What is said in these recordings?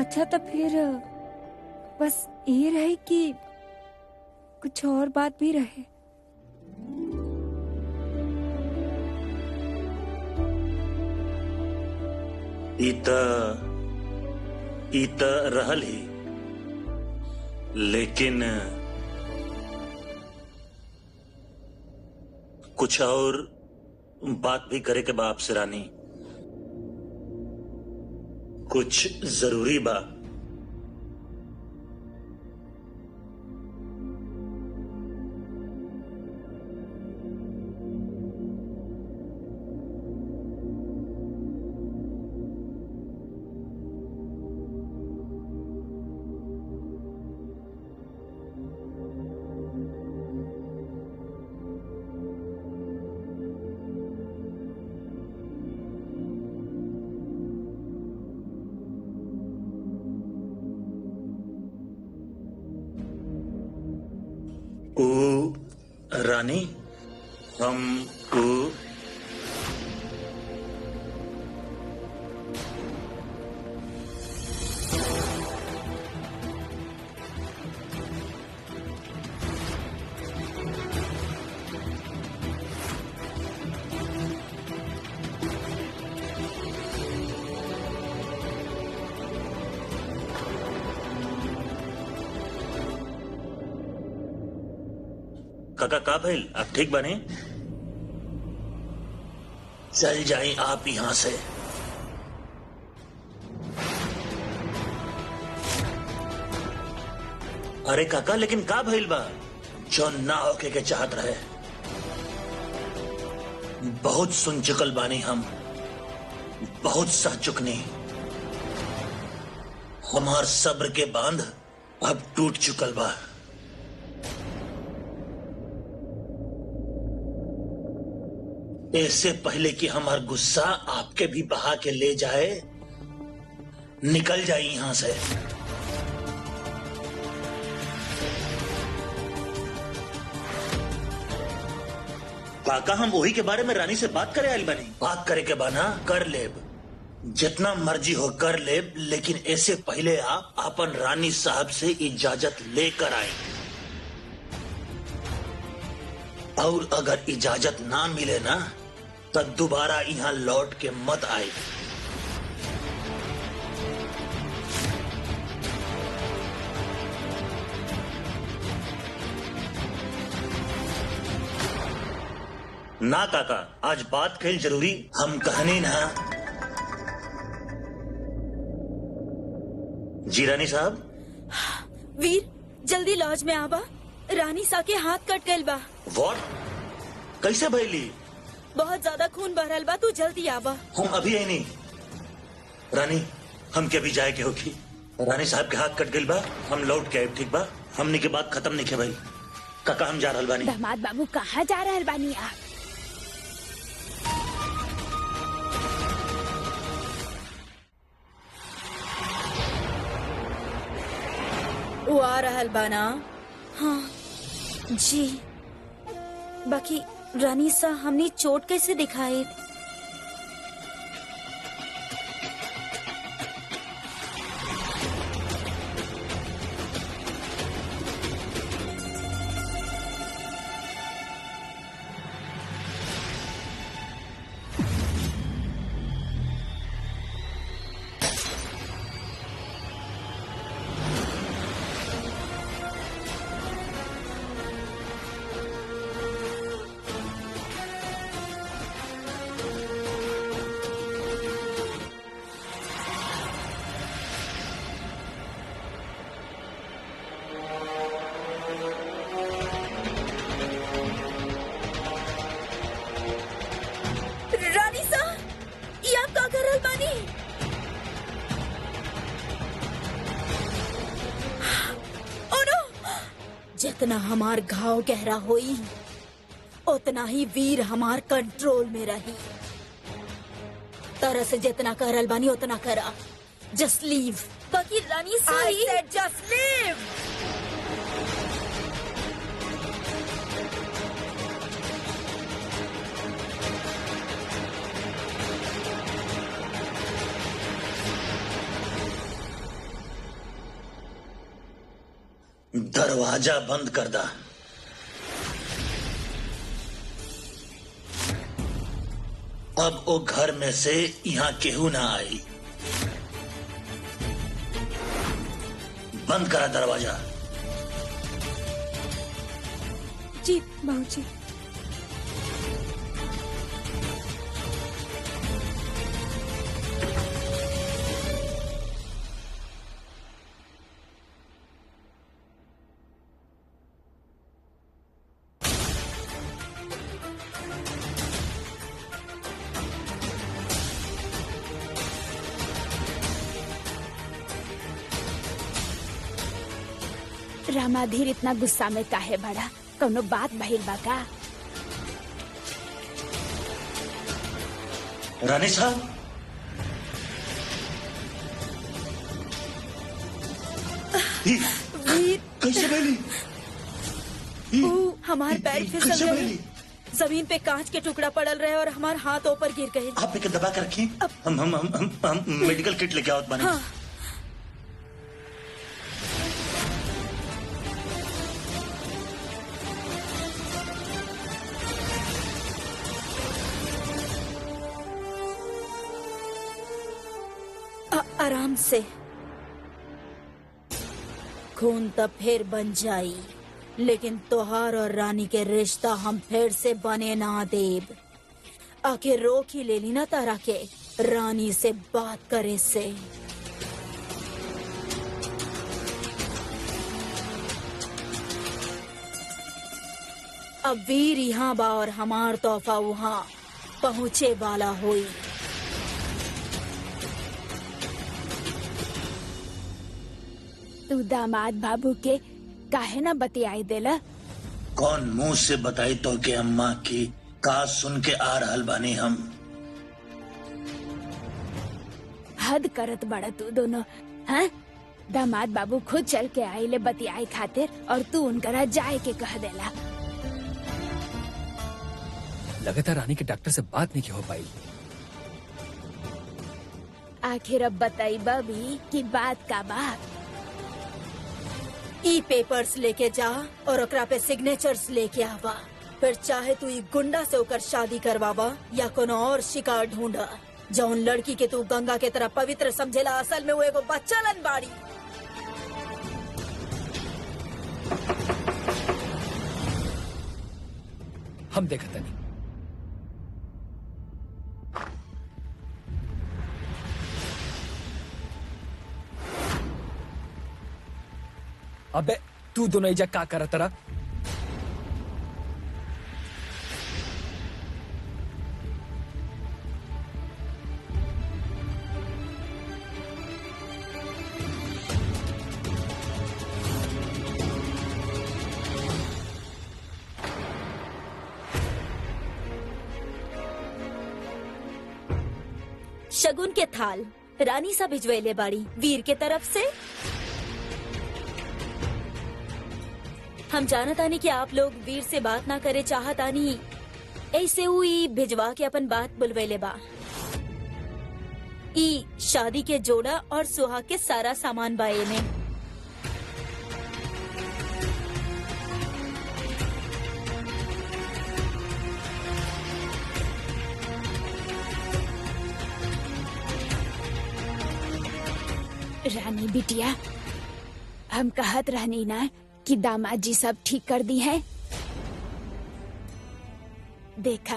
अच्छा तो फिर बस ये रहे कि कुछ और बात भी रहे। इत रहल ही, लेकिन कुछ और बात भी करे के बा आपसे रानी। कुछ जरूरी बा। रानी, हम काका का भइल? आप ठीक बने? चल जाए आप यहां से। अरे काका, लेकिन का भइल बा? जो ना होके के चाहत रहे। बहुत सुन चुकल बानी हम, बहुत सह चुकनी। हमार सब्र के बांध अब टूट चुकल बा। इससे पहले कि हमार गुस्सा आपके भी बहा के ले जाए, निकल जाए यहां से। काका, हम वही के बारे में रानी से बात करे आइल बनी। बात करे के बाना कर लेब, जितना मर्जी हो कर लेब, लेकिन ऐसे पहले आप अपन रानी साहब से इजाजत लेकर आए। और अगर इजाजत ना मिले ना, तब दोबारा यहां लौट के मत आए। ना काका, आज बात कही जरूरी, हम कहने ना। जी रानी साहब। वीर, जल्दी लॉज में आबा। रानी सा के हाथ कट गइल बा। व्हाट? कैसे भइली? बहुत ज्यादा खून बह रहल बा, तू जल्दी आबा। हम अभी आई नहीं। रानी, हम के भी जाए के होगी। रानी साहब के हाथ कट गइल बा, हम लौट के आए, ठीक बा? हमने के बात खत्म नहीं किया भाई। काका, हम जा रहल बानी। दामाद बाबू, कहाँ जा रहल बानी आप? वो आ रहल बाना। हाँ जी। बाकी रानी सा हमने चोट कैसे दिखाई? जितना हमार घाव गहरा होई, उतना ही वीर हमार कंट्रोल में रही। तरह से जितना करल बानी उतना करा। Just leave. बाकी रानी सही। I said just leave. दरवाजा बंद कर दा। अब वो घर में से यहाँ केहू ना आई। बंद करा दरवाजा। जी बहू जी। रामाधीर इतना गुस्सा में काहे बड़ा? कौनो बात भइल बा का? रानी साहब, वीर कैसे बैली? हमार पैर फिसल कैसे गए। बैली? जमीन पे कांच के टुकड़ा पड़ल रहे और हमार हाथ ऊपर गिर गए। आप एक दबा कर रखी। हम मेडिकल किट लेके आवत बानी। हाँ। आराम से। खून तब फिर बन जाई, लेकिन तोहार और रानी के रिश्ता हम फिर से बने ना देब। आखिर रोक ही ले ली ना तारा के रानी से बात करे से। अब वीर यहाँ बा और हमार तोहफा वहाँ पहुँचे वाला होई। तू दामाद बाबू के काहे ना बतियाई देला? कौन मुंह से बताई तो के अम्मा की का सुन के आ रहल बानी हम। हद करत बड़ा तू दोनों, हाँ? दामाद बाबू खुद चल के आइले बतियाई खातिर और तू उनकरा जाए के कह देला। लगातार रानी के डॉक्टर से बात नहीं की हो पाई। आखिर अब बताई बबी की बात का बात। ई पेपर्स लेके जा और ओकरा पे सिग्नेचर्स लेके आवा। फिर चाहे तू ई गुंडा से होकर शादी करवावा या कोनो और शिकार ढूंढा। जौन लड़की के तू गंगा के तरह पवित्र समझेला, असल में वो एगो बच्चलन बाड़ी। हम देखता नहीं। अबे तू दोनों इजा का करत रहा? शगुन के थाल रानी सा भिजवेले बाड़ी वीर के तरफ से। हम जानतानी कि आप लोग वीर से बात ना करे चाहतानी, ऐसे हुई भिजवा के अपन बात बुलवेले बा। ई शादी के जोड़ा और सुहाग के सारा सामान बाए में। रानी बिटिया, हम कहत रहनी ना कि दामाद जी सब ठीक कर दी है। देखा,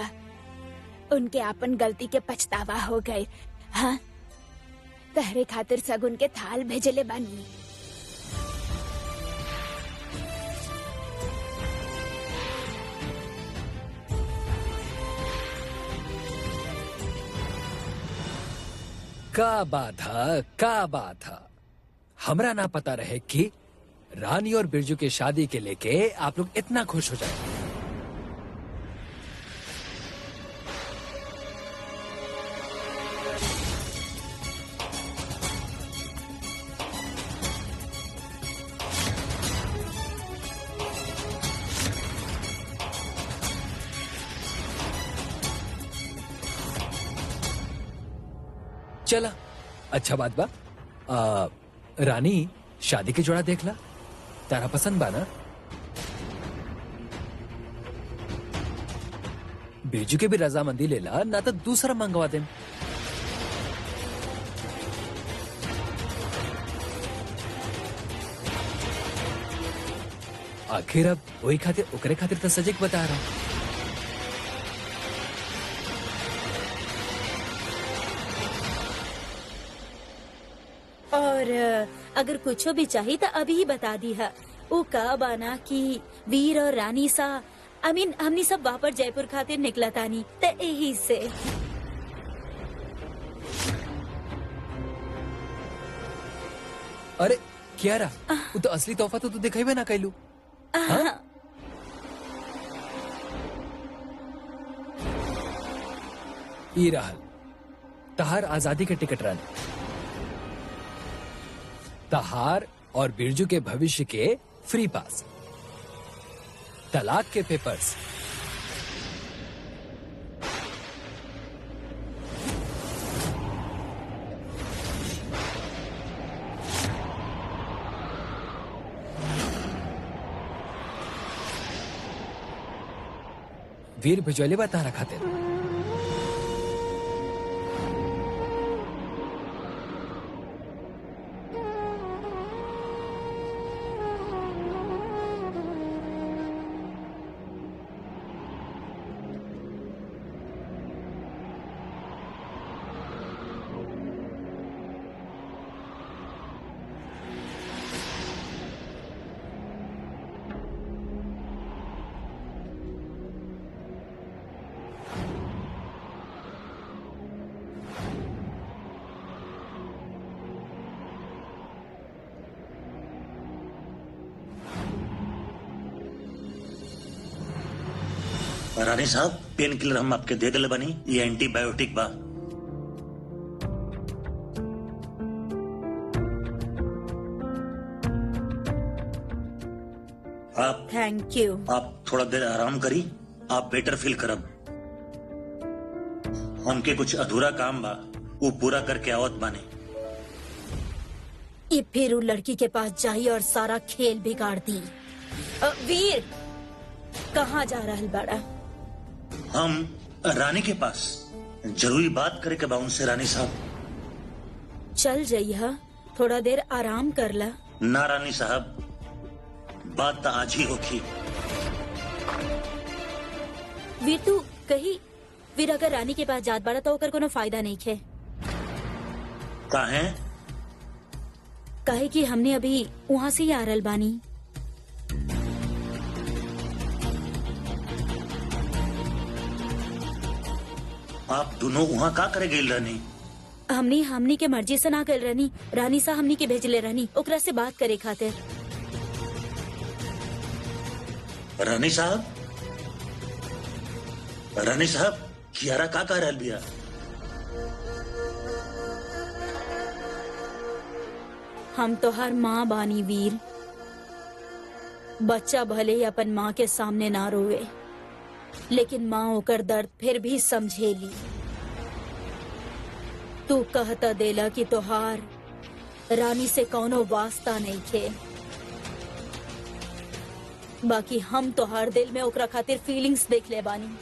उनके अपन गलती के पछतावा हो गए। हाँ, तहरे खातिर सगुन के थाल भेजले बानी। का बात है, का बात है। हमरा ना पता रहे कि रानी और बिरजू के शादी के लेके आप लोग इतना खुश हो जाए। चला, अच्छा बात बा। रानी, शादी के जोड़ा देख ला। तारा पसंद बा ना? बिरजू के भी रजामंदी लेला ना तो दूसरा मंगवा दे। आखिर अब वही खातिर ओकरे खातिर तो सजग बता रहा हूं। और अगर कुछ भी चाहिए तो अभी ही बता दी है। वो का बाना कि वीर और रानी सा हमनी सब वापस जयपुर खातिर निकला तानी ते यही से। अरे कियारा, वो तो असली तोहफा तो तू दिखाई भी ना कैलू। हाँ? ई रहल तहार आजादी के टिकट रन, तहार और बिरजू के भविष्य के फ्री पास, तलाक के पेपर्स, वीर भिजवले बा तारा खातिर। रानी साहब, पेन किलर हम आपके दे दिले बनी, ये एंटीबायोटिक बा। आप थैंक यू। आप थोड़ा देर आराम करी, आप बेटर फील करब। हमके कुछ अधूरा काम बा, वो पूरा करके आवत बानी। ये फिर वो लड़की के पास जाई और सारा खेल बिगाड़ दी। वीर कहाँ जा रहल बड़ा? हम रानी के पास जरूरी बात करे के बा उनसे। रानी साहब चल जइहा, थोड़ा देर आराम कर ला। ना रानी साहब, बात तो आज ही होगी। वीर तू कही, वीर अगर रानी के पास जात बड़ा तो ओकर कोनो फायदा नहीं खे। काहे? कहे कि हमने अभी वहाँ से ही आ रहल बानी। आप दोनों वहाँ का करे गई रानी? हमनी के मर्जी से ना कर रहनी। रानी सा हमनी के भेजले रहनी ओकरा से बात करे खातिर। रानी साहब, रानी साहब, कियारा का कह रहल बिया? हम तो हर माँ बानी वीर। बच्चा भले ही अपन माँ के सामने ना रोवे, लेकिन माँ ओकर दर्द फिर भी समझेली। तू कहता देला कि तोहार रानी से कौनो वास्ता नहीं खे, बाकी हम तोहार दिल में ओकरा खातिर फीलिंग्स देख ले बानी।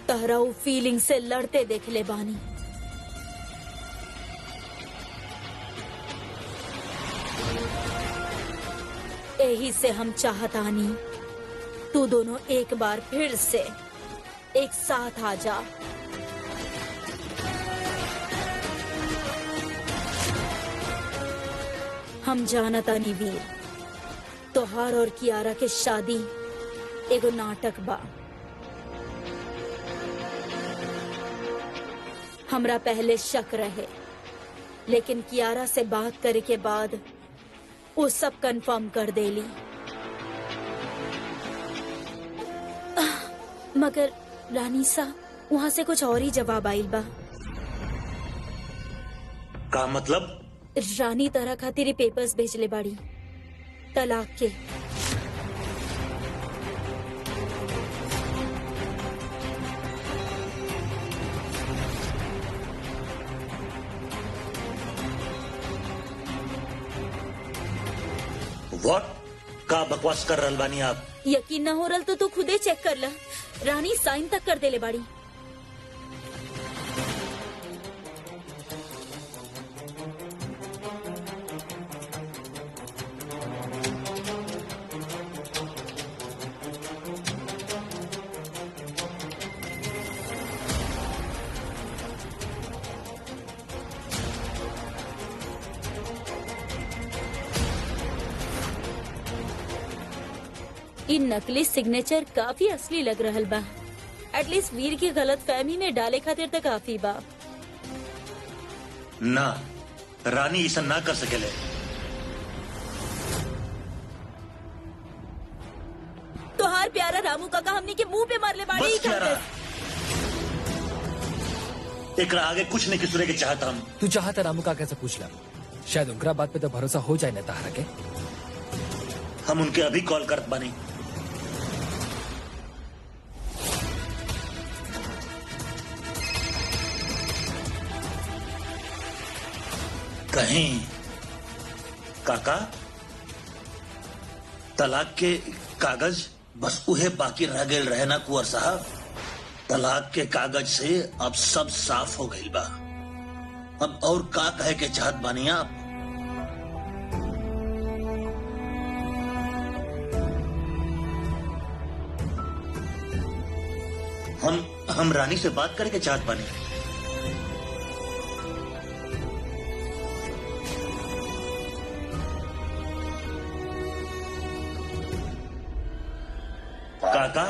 तहरा वो फीलिंग से लड़ते देख ले बानी। यही से हम चाहतानी तू दोनों एक बार फिर से एक साथ आ जा। हम जानतानी वीर, तोहार और कियारा के शादी एगो नाटक बा। हमरा पहले शक रहे, लेकिन कियारा से बात करे के बाद वो सब कंफर्म कर देली। मगर रानी सा वहाँ से कुछ और ही जवाब आइल बा। का मतलब? रानी तरह खातिर पेपर्स भेजले बाड़ी तलाक के। व्हाट का बकवास कर रहल बानी आप? यकीन न हो रल तो तू खुदे चेक कर ला। रानी साइन तक कर देले बाड़ी। इन नकली सिग्नेचर काफी असली लग रहल बा। एटलीस्ट वीर की गलत फहमी में डाले खातिर तक काफी बा। ना, रानी ऐसा ना कर सकेले। तोहार प्यारा रामू काका हमनी के मुंह पे मारले बाड़ी। बस प्यारा, एकरा आगे कुछ नहीं किसुरे के चाहता हम। तू चाहता रामू का कैसे पूछ ला, शायद उनका बात पे तो भरोसा हो जाए ना तारा के। हम उनके अभी कॉल करत बानी। कहीं काका तलाक के कागज बस उहे बाकी रह गए रहे ना कुंवर साहब। तलाक के कागज से अब सब साफ हो गई बा। अब और का कहे के चाहत बानी आप? हम रानी से बात करके चाहत बानी। काका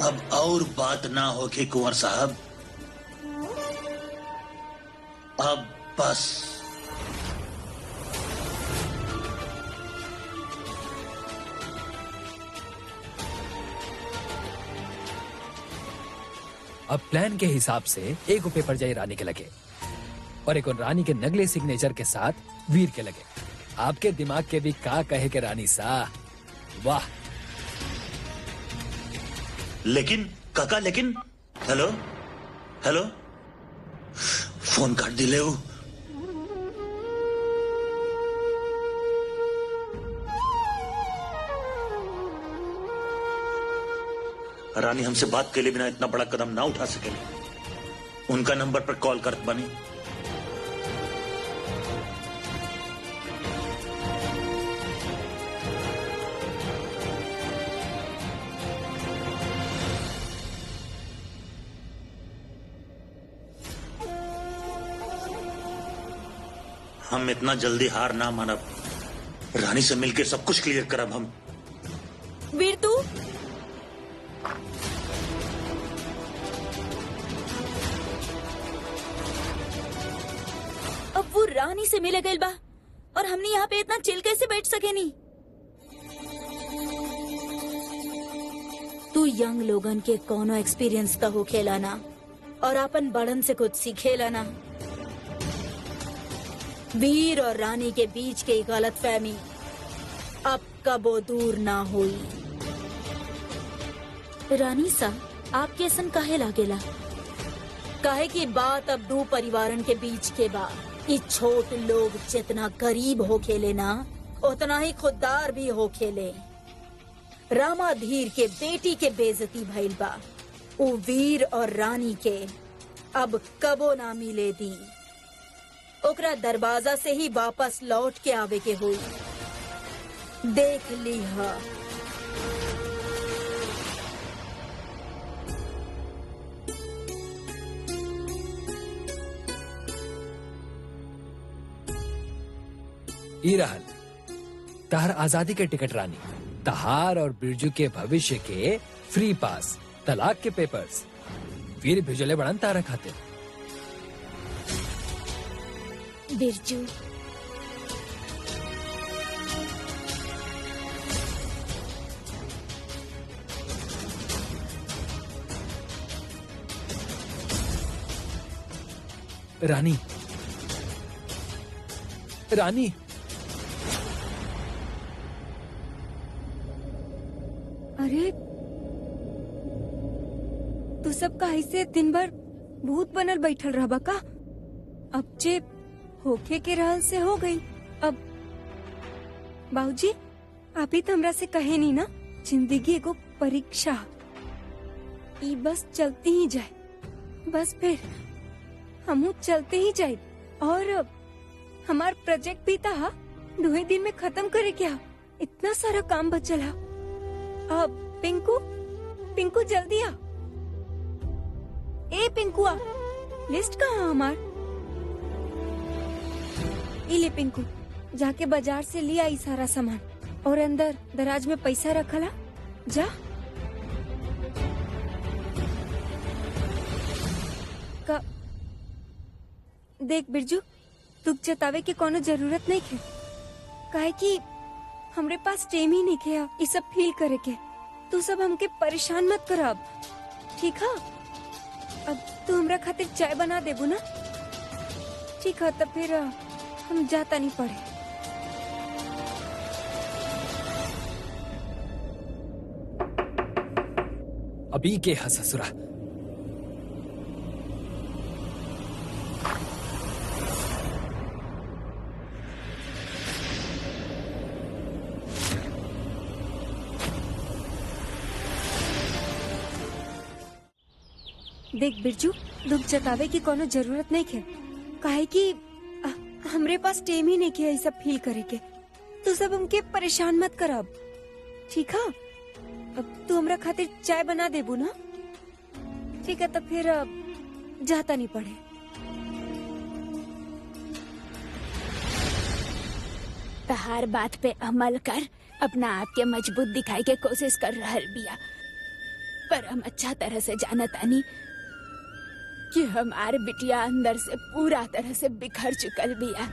अब और बात ना होगी कुंवर साहब। अब बस अब प्लान के हिसाब से एक पेपर जाई रानी के लगे और एक रानी के नकली सिग्नेचर के साथ वीर के लगे। आपके दिमाग के भी का कहे के रानी सा, वाह। लेकिन काका, लेकिन हेलो हेलो, फोन काट दिले हो। रानी हमसे बात के लिए बिना इतना बड़ा कदम ना उठा सके। उनका नंबर पर कॉल करत बनी। हम इतना जल्दी हार ना मानब। रानी से मिलके सब कुछ क्लियर करब हम। वीर तू अब वो रानी से मिले गइल बा और हमने यहाँ पे इतना चिल कैसे बैठ सके नहीं? तू यंग लोगन के कोनो एक्सपीरियंस का हो खेलाना और अपन बड़न से कुछ सीखेला ना। वीर और रानी के बीच के गलत फहमी अब कबो दूर ना हुई। रानी सा आप कैसन काहे लागेला? काहे की बात अब दो परिवारन के बीच के बा। ई छोट लोग जितना गरीब हो खेले ना उतना ही खुददार भी हो खेले। रामाधीर के बेटी के बेइज्जती भइल बा। उ वीर और रानी के अब कबो ना मिले दी। ओकरा दरवाजा से ही वापस लौट के आवे के हुई। देख ली हा। ई रहल तहार आजादी के टिकट रानी। तहार और बिरजू के भविष्य के फ्री पास, तलाक के पेपर्स वीर भिजले बड़न तारा खाते। बिरजू रानी, रानी अरे तू सब का ऐसे दिन भर भूत बनल बैठल रहबा का? अब जे होखे के रहल से हो गई। अब बाबूजी, आप ही तो हमरा से कहे नहीं ना, जिंदगी एगो परीक्षा, ई बस चलती ही जाए, बस फिर हमू चलते ही जाए। और हमार प्रोजेक्ट भी था 2 दिन में खत्म करे क्या, इतना सारा काम बचल है। अब पिंकू, पिंकू जल्दी आ। ए पिंकुआ, लिस्ट कहाँ हमार? ई ले पिंकू, जाके बाजार से ले आई सारा सामान और अंदर दराज में पैसा रखला, जा। का देख बिरजू, दुख जतावे के कोनो जरूरत नहीं है, काहे कि हमरे पास टाइम ही नहीं है ये सब फील करे के। तू सब हमके परेशान मत कर अब, ठीक है? अब तू हमरा खातिर चाय बना देबू ना? ठीक है, तब फिर हम जाता नहीं पड़े। अभी के है ससुरा। देख बिरजू, दुख जतावे की कोनो जरूरत नहीं है, काहे कि हमरे पास टाइम ही नहीं है ये सब फील करे के। तू सब हमके परेशान मत कर अब, ठीक है? अब तू हमरा खातिर चाय बना देबू ना? ठीक है, तो फिर जाता नहीं पड़े। तहार बात पे अमल कर, अपना आप के मजबूत दिखाई के कोशिश कर रहल बिया, पर हम अच्छा तरह से जानतानी कि हमार बिटिया अंदर से पूरा तरह से बिखर चुकल बिया।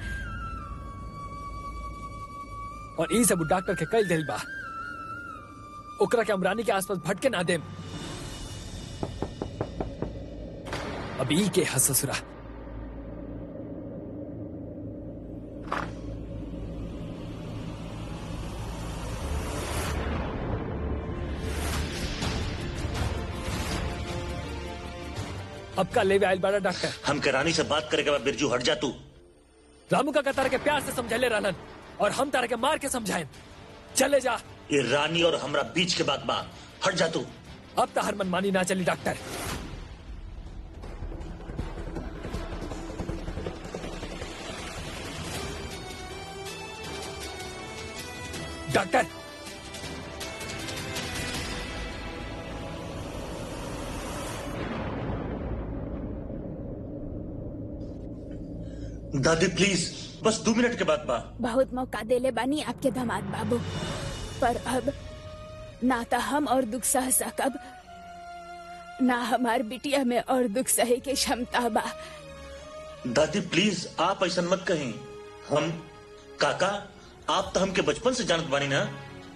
और ई सब डॉक्टर के कई दिल बा, ओकरा के अमरानी के आसपास भटके ना दे। अब ई के है ससुरा। अब का लेवे आयल बड़ा डॉक्टर? हम के रानी से बात करे के बाद बिरजू हट जा तू। रामू का तारा के प्यार से समझले रहलन और हम तारा के मार के समझाएं। चले जा। ये रानी और हमरा बीच के बात बा, हट जा तू। अब तो हर मनमानी ना चली डॉक्टर। डॉक्टर, दादी प्लीज, बस 2 मिनट के बाद बा। बहुत मौका देले बानी आपके दामाद बाबू, पर अब ना तो हम और दुख सह सकब, ना हमार बिटिया में और दुख सहे के क्षमता बा। दादी प्लीज, आप ऐसा मत कहीं। हम काका, आप तो हमके बचपन से जानत बानी ना,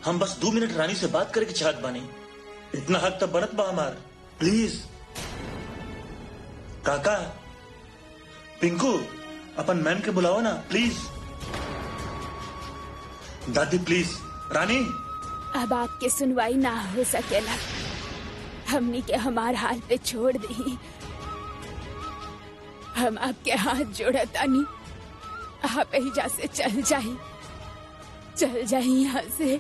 हम बस 2 मिनट रानी से बात करे के चाहत बानी, इतना हक तो बनत बा हमार। प्लीज काका, पिंकू, अपन मैम के बुलाओ ना प्लीज। दादी प्लीज। रानी, अब आपके सुनवाई ना हो सकेला, हमनी के हमार हाल पे छोड़ दी। हम आपके हाथ जोड़तानी, आप एहिजा से चल जाई यहाँ से।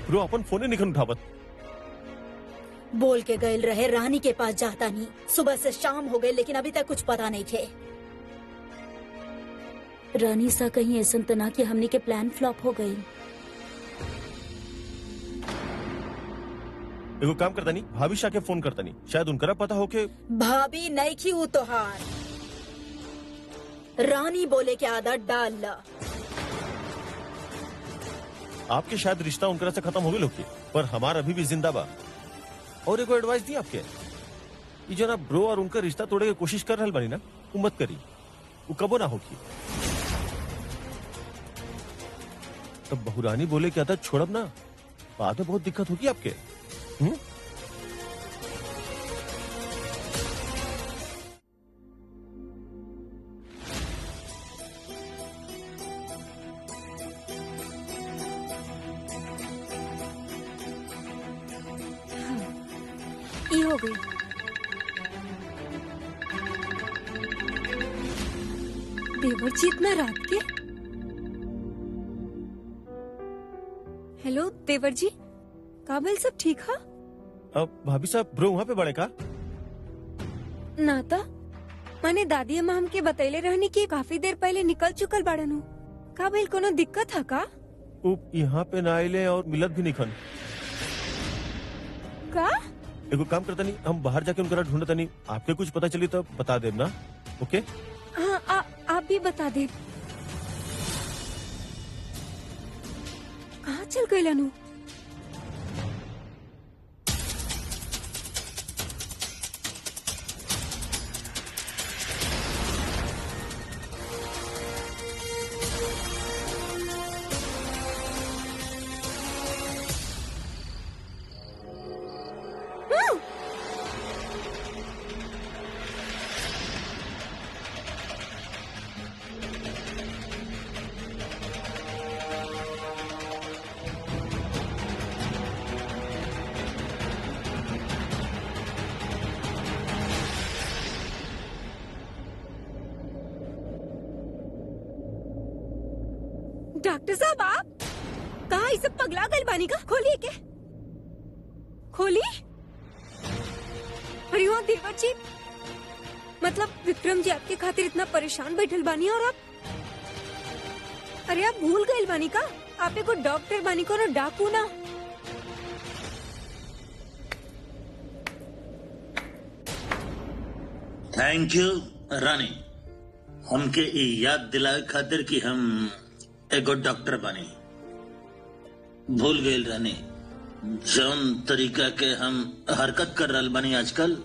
ब्रो, अपन फोने निकल उठावत। बोल के गए रहे रानी के पास जाता नहीं। सुबह से शाम हो गई लेकिन अभी तक कुछ पता नहीं थे। रानी सा कहीं ऐसा तो ना कि हमने के प्लान फ्लॉप हो गई। एगो काम करता नहीं, भाभी शाह के फोन करता नहीं, शायद उनकरा पता हो के। भाभी नहीं खी तोहार, रानी बोले के आदत डाल ला। आपके शायद रिश्ता उनकरा से खत्म हो गए लोग, पर हमारा अभी भी जिंदा बा। और एगो एडवाइस दी आपके, ये जो ना ब्रो और उनका रिश्ता तोड़े के कोशिश कर रहा बानी ना, वो मत करी, वो कबो ना होगी। तब बहुरानी बोले क्या था, छोड़ब ना, बाद में बहुत दिक्कत होगी आपके। ये हो गई। देवर जी इतना रात के? हेलो देवर जी, काबिल सब ठीक है? अब भाभी साहब ब्रो वहाँ पे बड़े का? नाता माने दादी अम्मा हमके बतैले रहनी कि काफी देर पहले निकल चुकल बाड़न हो। काबिल कोनो दिक्कत है का? वो यहाँ पे ना आइले और मिलत भी नहीं खन। का? एगो काम करता नहीं, हम बाहर जाके उनका ढूंढता नहीं, आपके कुछ पता चली तो बता देब ना, ओके? हाँ आप भी बता दे। कहाँ चल गए लनू? डॉक्टर साहब आप कहा इसे पगला गल बानी का? खोलिए के खोली। अरे हाँ देवर जी, मतलब विक्रम जी आपके खातिर इतना परेशान बैठल बानी और आप, अरे आप भूल गए बानी का? आप एगो डॉक्टर बानी को ना डाकू ना। थैंक यू रानी, हमके ई याद दिलाए खातिर कि हम एगो डॉक्टर बनी। भूल गए रानी, जौन तरीका के हम हरकत कर रहा बनी आजकल,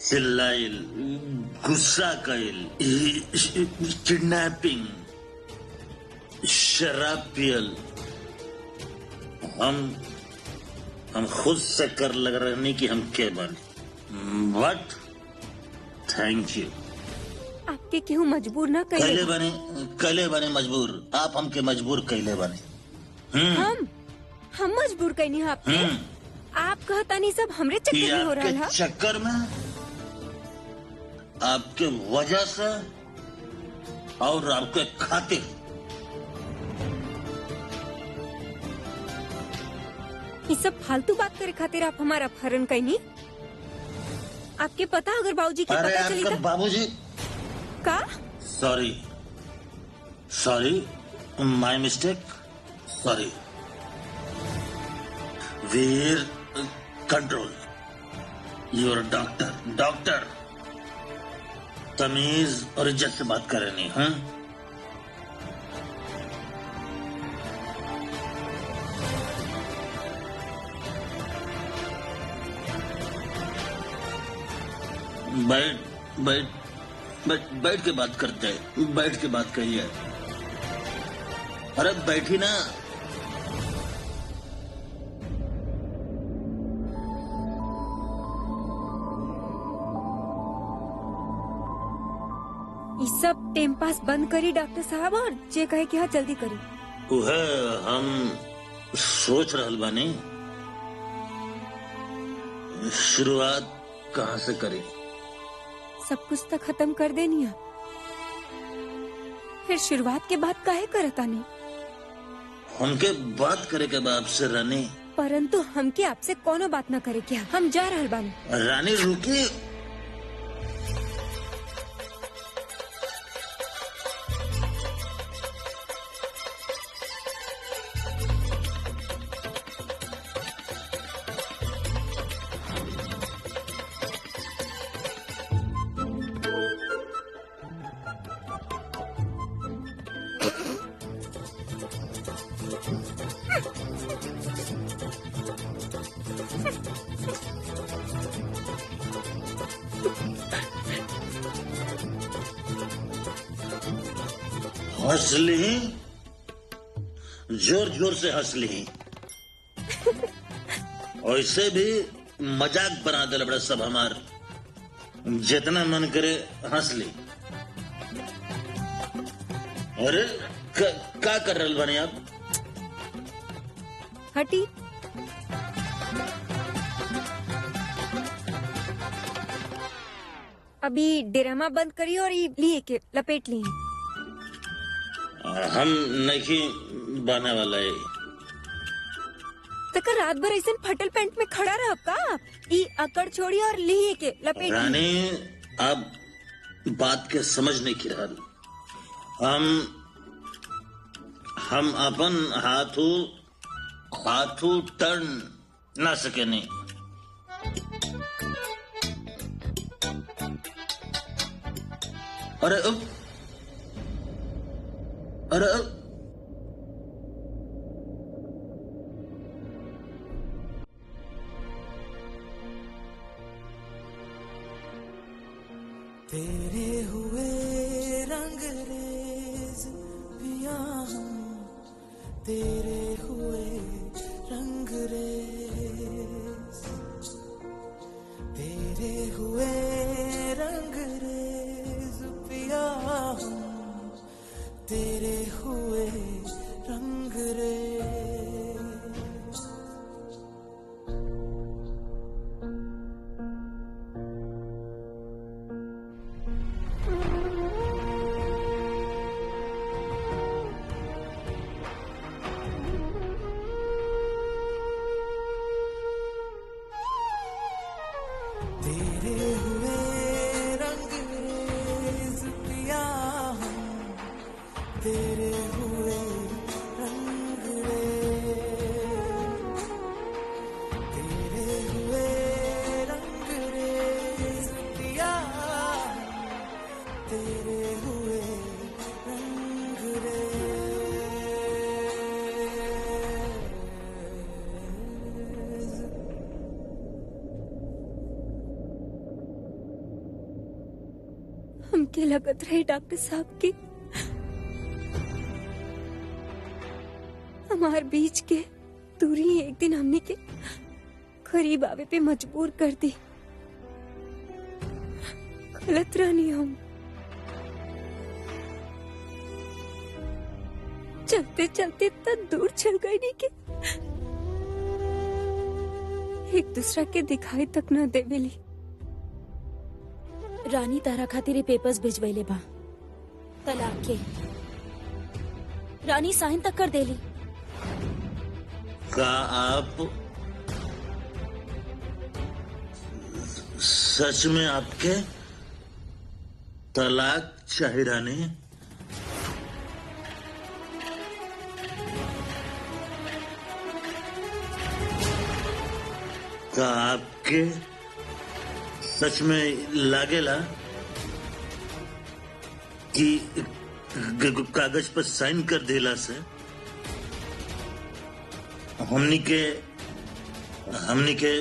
चिल्लाइल, गुस्सा कइल, किडनैपिंग, शराब पियल, हम खुद से कर लग रहे कि हम के बने। बट थैंक यू। आपके क्यों मजबूर ना कैले बने मजबूर, आप हमके मजबूर कैले बने। हम मजबूर कैनी है आपके? आप कहता नहीं सब हमरे चक्कर में हो रहा है। चक्कर में, आपके वजह से और आपके खातिर। ये सब फालतू बात करे खातिर आप हमारा अपहरण कैनी? आपके पता अगर बाबूजी के अरे पता चली आपका तो? बाबूजी का? Sorry my mistake, sorry. Veer control, your doctor तमीज और इज्जत से बात करे नहीं। हाँ, बैठ के बात करते हैं, बैठ के बात कहिए। अरे बैठी ना। ये सब टाइम पास बंद करी डॉक्टर साहब, और जे कहे कि हाँ जल्दी करी। हम सोच रहल बानी शुरुआत कहाँ से करी। सब कुछ तो खत्म कर देनी है, फिर शुरुआत के बाद काहे करता नहीं? हमके बात करे के बाद से रानी, परंतु हमके आपसे कोनो बात न करे क्या? हम जा रहल बानी। रानी रुकी। हंस ली, जोर जोर से हंस ली। ऐसे भी मजाक बना दे बड़ा सब हमार, जितना मन करे हंस ली। अरे का कर रहे बने आप? हटी। अभी ड्रामा बंद करिए और ये लिए के लपेट लिए। हम नहीं बने वाला है। तक रात भर ऐसे फटल पैंट में खड़ा रहा का? ई अकड़ छोड़ी और लिए के लपेट लिए। रानी, अब बात के समझ नहीं की रहा। हम अपन हाथू टर्न ना सके नहीं। अरे तेरे हुए रंगरेज पिया हम, तेरे हुए रंगरेज, तेरे हुए रंगरेज पिया हम, तेरे हुए रंगरेज। तेरे हुए रंगरेज पिया हम, तेरे हुए रंगरेज, तेरे हुए रंगरेज पिया हम, तेरे हुए रंगरेज। हमके लगत रहे डॉक्टर साहब की हमार बीच के दूरी एक दिन हमने के करीब आवे पे मजबूर कर दी। गलत रहनी हम। चलते चलते इतना दूर चल गए नहीं के एक दूसरा के दिखाई तक न देवेली। रानी तारा खातिर पेपर्स भिजवैले बा तलाक के। रानी साइन तक कर देली। का आप सच में आपके तलाक चाहे रानी? का आपके सच में लागेला कि कागज पर साइन कर देला से हमनी के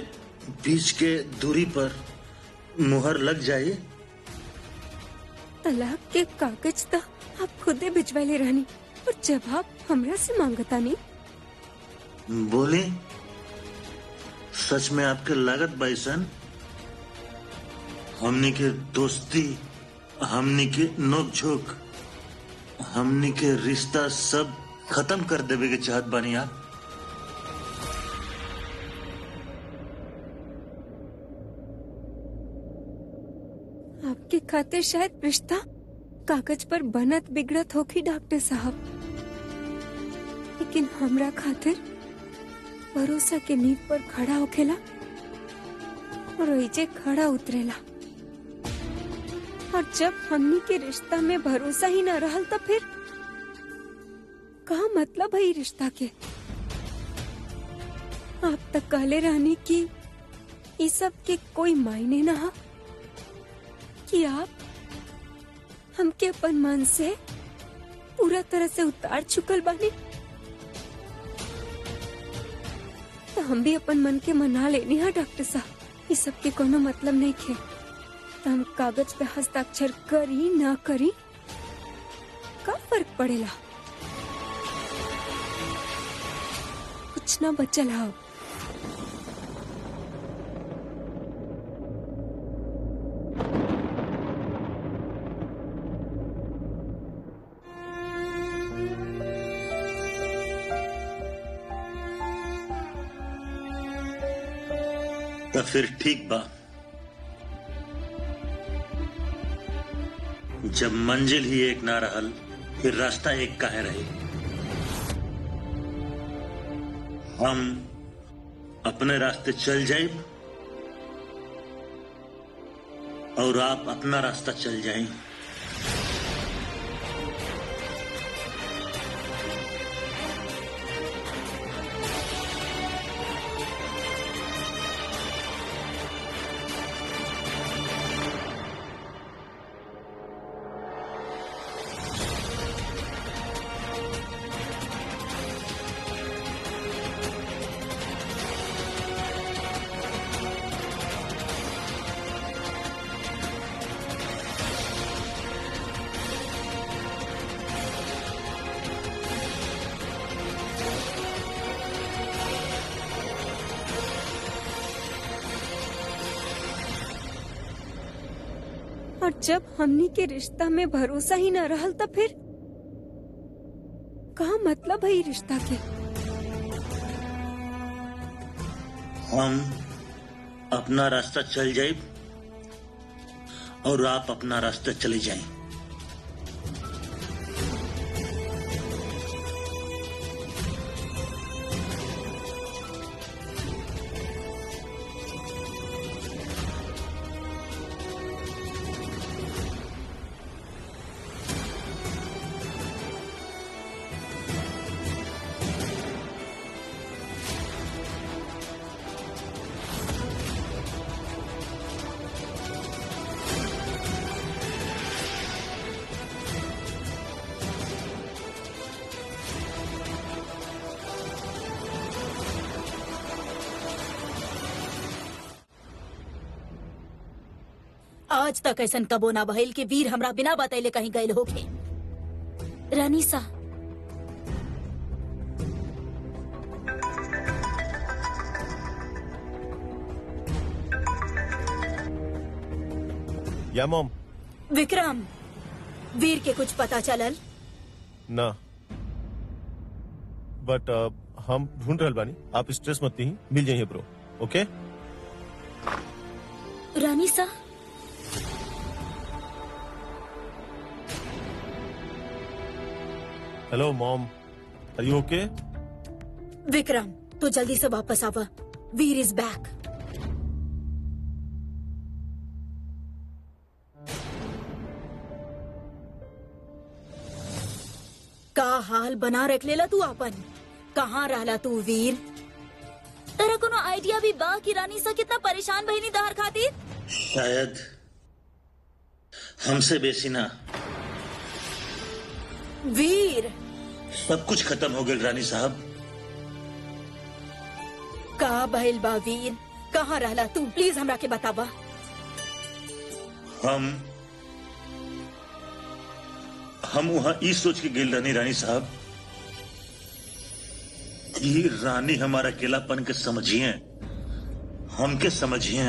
बीच के दूरी पर मुहर लग जाए? तलाक के कागज था आप खुदे भिजवाले रहनी और जवाब हमरा से मांगता नहीं। बोले सच में आपके लागत बाइसन? हमनी के दोस्ती, हमनी के नोकझोंक, हमनी के रिश्ता सब खत्म कर देवे के चाहत बानी आप? आपके खातिर शायद रिश्ता कागज पर बनत बिगड़त होगी डॉक्टर साहब, लेकिन हमरा खातिर भरोसा के नींव पर खड़ा होखेला और ओइजे खड़ा उतरेला। और जब हमनी के रिश्ता में भरोसा ही न रहल तो फिर का मतलब है रिश्ता के? आप तक कहले रहनी कि ये सब के कोई मायने ना हा, कि आप हमके अपन मन से पूरा तरह से उतार चुकल बानी। तो हम भी अपन मन के मना लेनी है डॉक्टर साहब। ये सब के कोनो मतलब नहीं खे। तो हम कागज पे हस्ताक्षर करी ना करी का फर्क पड़ेला? कुछ ना बचल है। तो फिर ठीक बा, जब मंजिल ही एक ना रहल फिर रास्ता एक काहे रही। हम अपने रास्ते चल जाए और आप अपना रास्ता चल जाएं। और जब हमनी के रिश्ता में भरोसा ही न रहल तो फिर का मतलब है ये रिश्ता के? हम अपना रास्ता चल जाए और आप अपना रास्ता चले जाएं। आज तक ऐसन कबो ना भइल कि वीर हमरा बिना बतैले कहीं गए होके। रानीसा, या मॉम? विक्रम, वीर के कुछ पता चलल? ना, बट हम ढूंढ रहल बानी। आप स्ट्रेस मत ली, मिल जाइए bro. Okay? Ranisa, hello mom, are you okay? Vikram, तू जल्दी से वापस आवा। Veer is back. का हाल बना रख लेला तू अपन? कहाँ रहला तू वीर? तेरा कोनो आइडिया भी बा कि रानीसा कितना परेशान भइनी दहर खातिर? शायद हमसे बेसी ना। वीर, सब कुछ खत्म हो गया रानी साहब। का बहिल बा वीर? कहाँ रहला तू? प्लीज हमरा के बतावा। हम वहां ई सोच के गेल रहनी रानी साहब कि रानी हमारा अकेलापन के समझिए, हमके समझिए।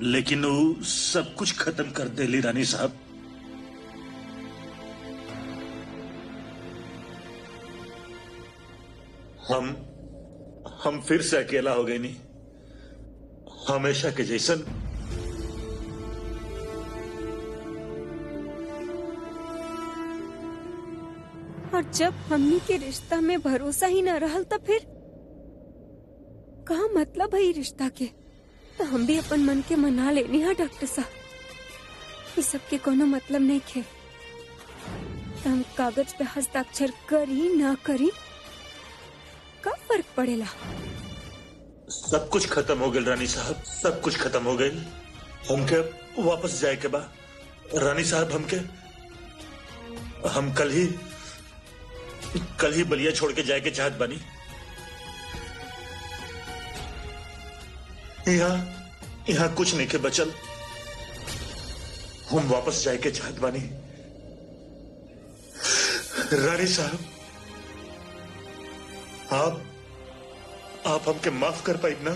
लेकिन वो सब कुछ खत्म कर देली रानी साहब। हम फिर से अकेला हो गए नहीं, हमेशा के जैसन। और जब हमनी के रिश्ता में भरोसा ही न रहल तो फिर का मतलब है ये रिश्ता के? तो हम भी अपन मन के मना लेनी है डॉक्टर साहब। ये सब के कोनो मतलब नहीं खे। तो हम कागज पे हस्ताक्षर करी ना करी का फर्क पड़ेला? सब कुछ खत्म हो गया रानी साहब, सब कुछ खत्म हो गया। हमके वापस जाए के बा रानी साहब। हम कल ही बलिया छोड़ के जाए के चाहत बानी। यहाँ कुछ नहीं के बचल। हम वापस जाए के चाहत बानी। रानी साहब, आप हमके माफ कर पाई ना?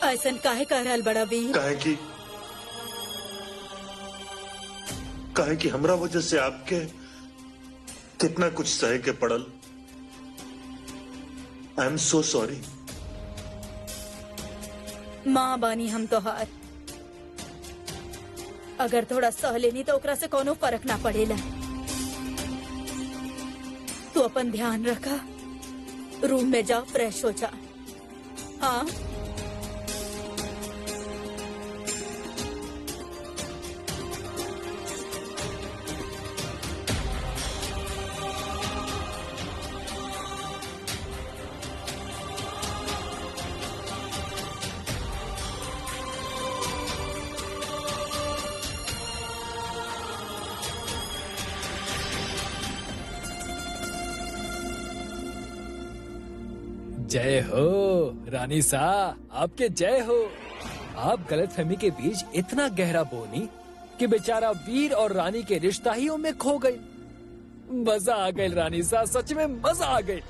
ऐसन काहे कह रहल बड़ा वीर? काहे कि हमरा वजह से आपके कितना कुछ सहे के पड़ल। I am so sorry. माँ बानी हम तोहार, अगर थोड़ा सह लेनी तो ओकरा से कोनो फर्क ना पड़ेला। तू अपन ध्यान रखा, रूम में जा, फ्रेश हो जा। हाँ, जय हो रानी सा, आपके जय हो। आप गलतफहमी के बीच इतना गहरा बोनी कि बेचारा वीर और रानी के रिश्ता ही में खो गई। मजा आ गई रानी सा, सच में मजा आ गई।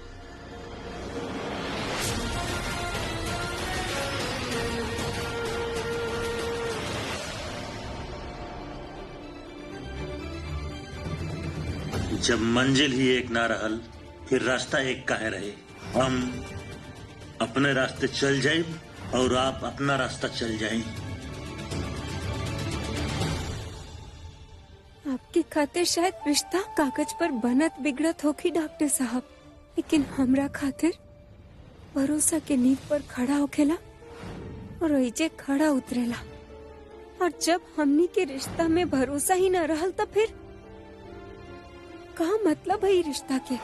जब मंजिल ही एक ना रहल, फिर रास्ता एक काहे रहे। हम अपने रास्ते चल जाए और आप अपना रास्ता चल जाए। आपके खातिर शायद रिश्ता कागज पर बनत बिगड़त होगी डॉक्टर साहब, लेकिन हमरा खातिर भरोसा के नींव पर खड़ा होखेला और ऐजे खड़ा उतरेला। और जब हमनी के रिश्ता में भरोसा ही न रहल, तो फिर का मतलब है ये रिश्ता के?